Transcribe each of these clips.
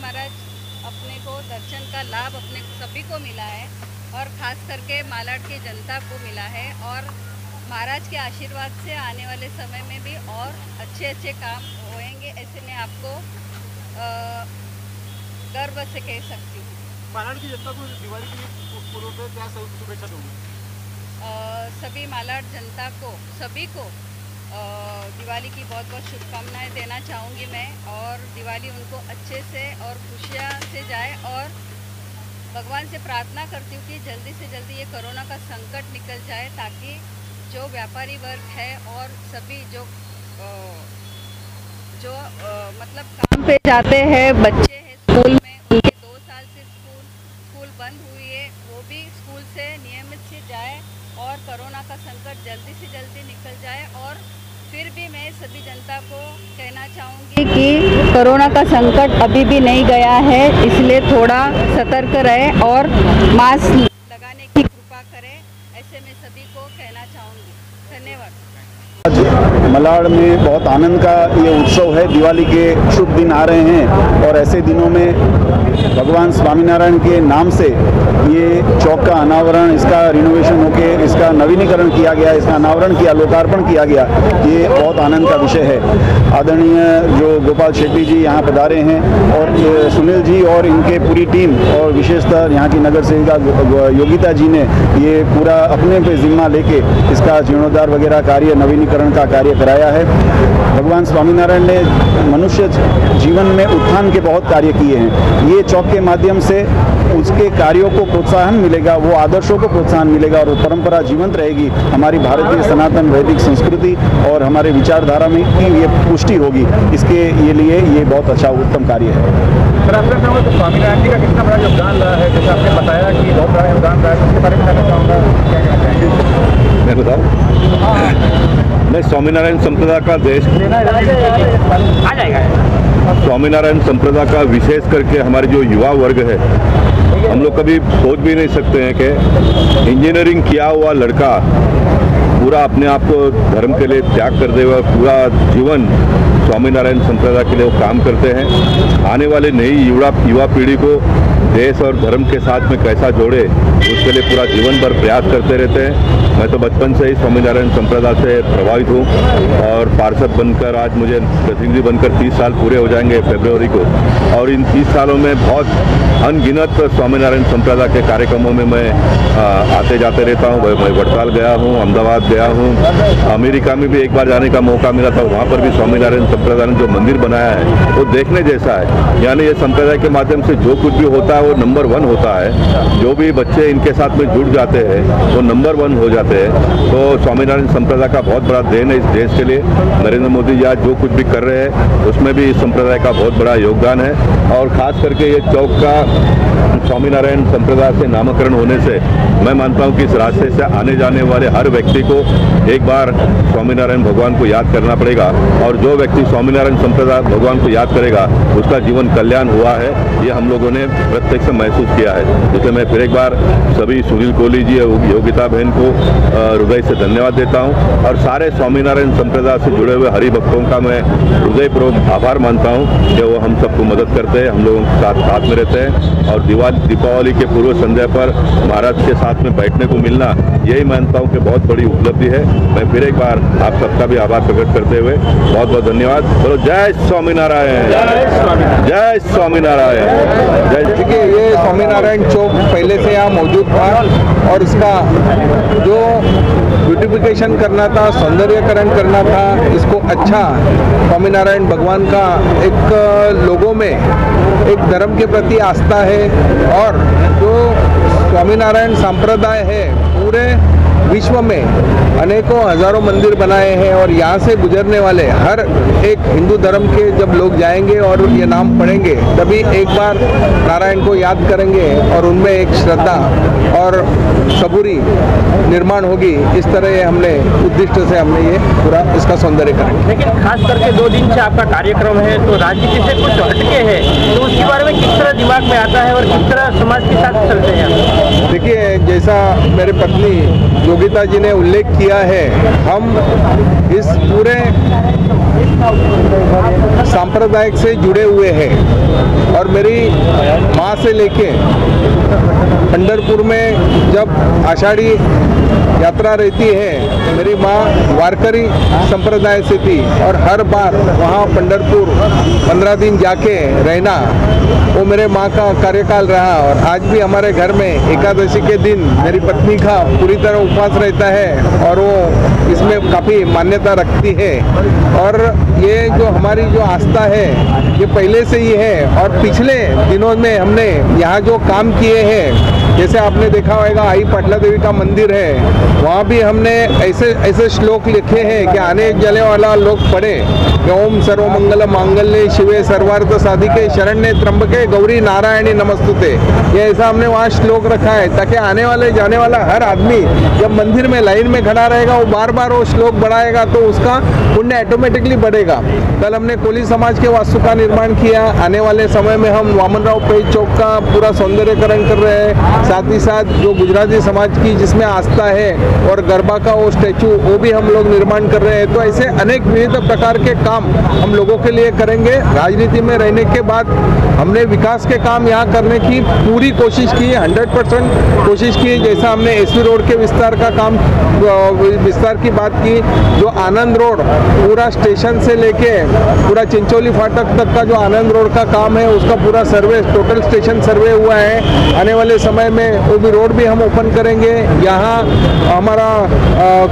महाराज अपने को दर्शन का लाभ अपने सभी को मिला है और ख़ास करके मालाड की जनता को मिला है। और महाराज के आशीर्वाद से आने वाले समय में भी और अच्छे अच्छे काम होएंगे, ऐसे मैं आपको गर्व से कह सकती हूँ। मालाड की जनता को दिवाली की पूर्व में क्या शुभेच्छा दूँगी? सभी मालाड जनता को सभी को दिवाली की बहुत बहुत शुभकामनाएं देना चाहूँगी मैं। और दिवाली उनको अच्छे से और खुशियाँ से जाए और भगवान से प्रार्थना करती हूँ कि जल्दी से जल्दी ये कोरोना का संकट निकल जाए, ताकि जो व्यापारी वर्ग है और सभी जो मतलब काम पे जाते हैं, बच्चे हैं स्कूल में, उनके 2 साल से स्कूल बंद हुई है, वो भी स्कूल से नियमित से जाए और कोरोना का संकट जल्दी से जल्दी निकल जाए। और फिर भी मैं सभी जनता को कहना चाहूँगी कि कोरोना का संकट अभी भी नहीं गया है, इसलिए थोड़ा सतर्क रहे और मास्क लगाने की कृपा करें, ऐसे मैं सभी को कहना चाहूँगी। धन्यवाद। आज मालाड में बहुत आनंद का ये उत्सव है। दिवाली के शुभ दिन आ रहे हैं और ऐसे दिनों में भगवान स्वामीनारायण के नाम से ये चौक का अनावरण, इसका रिनोवेशन होके इसका नवीनीकरण किया गया, इसका अनावरण किया, लोकार्पण किया गया, ये बहुत आनंद का विषय है। आदरणीय जो गोपाल शेट्टी जी यहाँ पधारे हैं और सुनील जी और इनके पूरी टीम और विशेषतः यहाँ की नगर सेविका योगिता जी ने ये पूरा अपने पे जिम्मा लेके इसका जीर्णोद्धार वगैरह कार्य, नवीनीकरण का कार्य कराया है। भगवान स्वामीनारायण ने मनुष्य जीवन में उत्थान के बहुत कार्य किए हैं। ये चौक के माध्यम से उसके कार्यों को प्रोत्साहन मिलेगा, वो आदर्शों को प्रोत्साहन मिलेगा और वो परंपरा जीवंत रहेगी। हमारी भारतीय सनातन वैदिक संस्कृति और हमारे विचारधारा में की ये पुष्टि होगी। इसके लिए ये बहुत अच्छा उत्तम कार्य है। सर, आपने कहा तो स्वामीनारायण जी का कितना बड़ा योगदान रहा है, जैसे आपने बताया कि बहुत बड़ा योगदान रहा है, उसके बारे में कहना चाहूँगा, क्या कहना चाहेंगे? मैं बताऊँ, मैं स्वामीनारायण संप्रदाय का देश आ जाएगा। स्वामीनारायण संप्रदाय का विशेष करके हमारे जो युवा वर्ग है, हम लोग कभी सोच भी नहीं सकते हैं कि इंजीनियरिंग किया हुआ लड़का पूरा अपने आप को धर्म के लिए त्याग कर दे हुआ पूरा जीवन स्वामीनारायण संप्रदाय के लिए वो काम करते हैं। आने वाले नई युवा पीढ़ी को देश और धर्म के साथ में कैसा जोड़े, उसके लिए पूरा जीवन भर प्रयास करते रहते हैं। मैं तो बचपन से ही स्वामीनारायण संप्रदाय से प्रभावित हूँ और पार्षद बनकर आज मुझे प्रतिनिधि बनकर 30 साल पूरे हो जाएंगे फरवरी को। और इन 30 सालों में बहुत अनगिनत स्वामीनारायण संप्रदाय के कार्यक्रमों में मैं आते जाते रहता हूँ। मैं वड़ताल गया हूँ, अहमदाबाद गया हूँ, अमेरिका में भी एक बार जाने का मौका मिला था। वहाँ पर भी स्वामीनारायण संप्रदाय ने जो मंदिर बनाया है वो देखने जैसा है। यानी ये संप्रदाय के माध्यम से जो कुछ भी होता है वो नंबर 1 होता है। जो भी बच्चे इनके साथ में जुड़ जाते हैं वो नंबर 1 हो जाते हैं। तो स्वामीनारायण संप्रदाय का बहुत बड़ा देन है इस देश के लिए। नरेंद्र मोदी जी आज जो कुछ भी कर रहे हैं उसमें भी इस संप्रदाय का बहुत बड़ा योगदान है। और ख़ास करके ये चौक का स्वामीनारायण संप्रदाय से नामकरण होने से मैं मानता हूँ कि इस रास्ते से आने जाने वाले हर व्यक्ति को एक बार स्वामीनारायण भगवान को याद करना पड़ेगा। और जो व्यक्ति स्वामीनारायण संप्रदाय भगवान को याद करेगा उसका जीवन कल्याण हुआ है, ये हम लोगों ने प्रत्यक्ष महसूस किया है। इसलिए मैं फिर एक बार सभी सुनील कोहली जी, योगिता बहन को हृदय से धन्यवाद देता हूँ और सारे स्वामीनारायण संप्रदाय से जुड़े हुए हरि भक्तों का मैं हृदयपूर्वक आभार मानता हूँ कि वो हम सबको मदद करते हैं, हम लोगों के साथ में रहते हैं। और दीपावली के पूर्व संध्या पर महाराज के साथ में बैठने को मिलना, यही मानता हूँ कि बहुत बड़ी उपलब्धि है। मैं फिर एक बार आप सबका भी आभार प्रकट करते हुए बहुत बहुत धन्यवाद। बोलो जय स्वामीनारायण, जय स्वामीनारायण, जय। देखिए, ये स्वामीनारायण चौक पहले से यहाँ मौजूद था और इसका जो ब्यूटिफिकेशन करना था, सौंदर्यकरण करना था, इसको अच्छा स्वामीनारायण भगवान का एक लोगों में एक धर्म के प्रति आस्था है। और जो स्वामीनारायण संप्रदाय है पूरे विश्व में अनेकों हजारों मंदिर बनाए हैं और यहाँ से गुजरने वाले हर एक हिंदू धर्म के जब लोग जाएंगे और ये नाम पढ़ेंगे तभी एक बार नारायण को याद करेंगे और उनमें एक श्रद्धा और सबूरी निर्माण होगी। इस तरह हमने उद्दिष्ट से हमने ये पूरा इसका सौंदर्यकरण। लेकिन खास करके 2 दिन से आपका कार्यक्रम है तो राजनीति से कुछ हटके है, तो उसके बारे में किस तरह दिमाग में आता है और किस तरह समाज के साथ चलते हैं? देखिए, जैसा मेरे पत्नी योगिता जी ने उल्लेख किया है, हम इस पूरे सांप्रदायिक से जुड़े हुए हैं। और मेरी माँ से लेके पंढरपुर में जब आषाढ़ी यात्रा रहती है, मेरी माँ वारकरी संप्रदाय से थी और हर बार वहाँ पंढरपुर 15 दिन जाके रहना वो मेरे माँ का कार्यकाल रहा। और आज भी हमारे घर में एकादशी के दिन मेरी पत्नी का पूरी तरह उपवास रहता है और वो इसमें काफ़ी मान्यता रखती है। और ये जो हमारी जो आस्था है ये पहले से ही है। और पिछले दिनों में हमने यहाँ जो काम किए हैं, जैसे आपने देखा होगा आई पाटला देवी का मंदिर है, वहाँ भी हमने ऐसे श्लोक लिखे हैं कि आने जाने वाला लोग पढ़े कि ओम सर्वमंगल मांगल्ये शिवे सर्वार्थ साधिके शरण्ये त्र्यंबके गौरी नारायणी नमस्तुते। ये ऐसा हमने वहाँ श्लोक रखा है ताकि आने वाले जाने वाला हर आदमी जब मंदिर में लाइन में खड़ा रहेगा वो बार बार वो श्लोक बढ़ाएगा तो उसका पुण्य ऑटोमेटिकली बढ़ेगा। कल हमने कोली समाज के वास्तु का निर्माण किया। आने वाले समय में हम वामनराव पेज चौक का पूरा सौंदर्यकरण कर रहे हैं। साथ ही साथ जो गुजराती समाज की जिसमें आस्था है और गरबा का वो स्टैचू वो भी हम लोग निर्माण कर रहे हैं। तो ऐसे अनेक विविध प्रकार के काम हम लोगों के लिए करेंगे। राजनीति में रहने के बाद हमने विकास के काम यहाँ करने की पूरी कोशिश की, 100% कोशिश की। जैसा हमने एसवी रोड के विस्तार का काम, विस्तार की बात की, जो आनंद रोड पूरा स्टेशन से लेके पूरा चिंचोली फाटक तक का जो आनंद रोड का काम है उसका पूरा सर्वे, टोटल स्टेशन सर्वे हुआ है। आने वाले समय में वो भी रोड भी हम ओपन करेंगे। यहाँ हमारा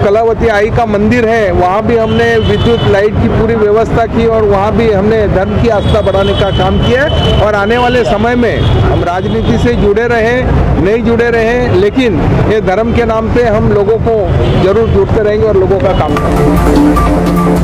कलावती आई का मंदिर है, वहाँ भी हमने विद्युत लाइट की पूरी व्यवस्था की और वहाँ भी हमने धर्म की आस्था बढ़ाने का काम किया। और आने वाले समय में हम राजनीति से जुड़े रहें, नहीं जुड़े रहें, लेकिन ये धर्म के नाम पे हम लोगों को जरूर जुड़ते रहेंगे और लोगों का काम करेंगे।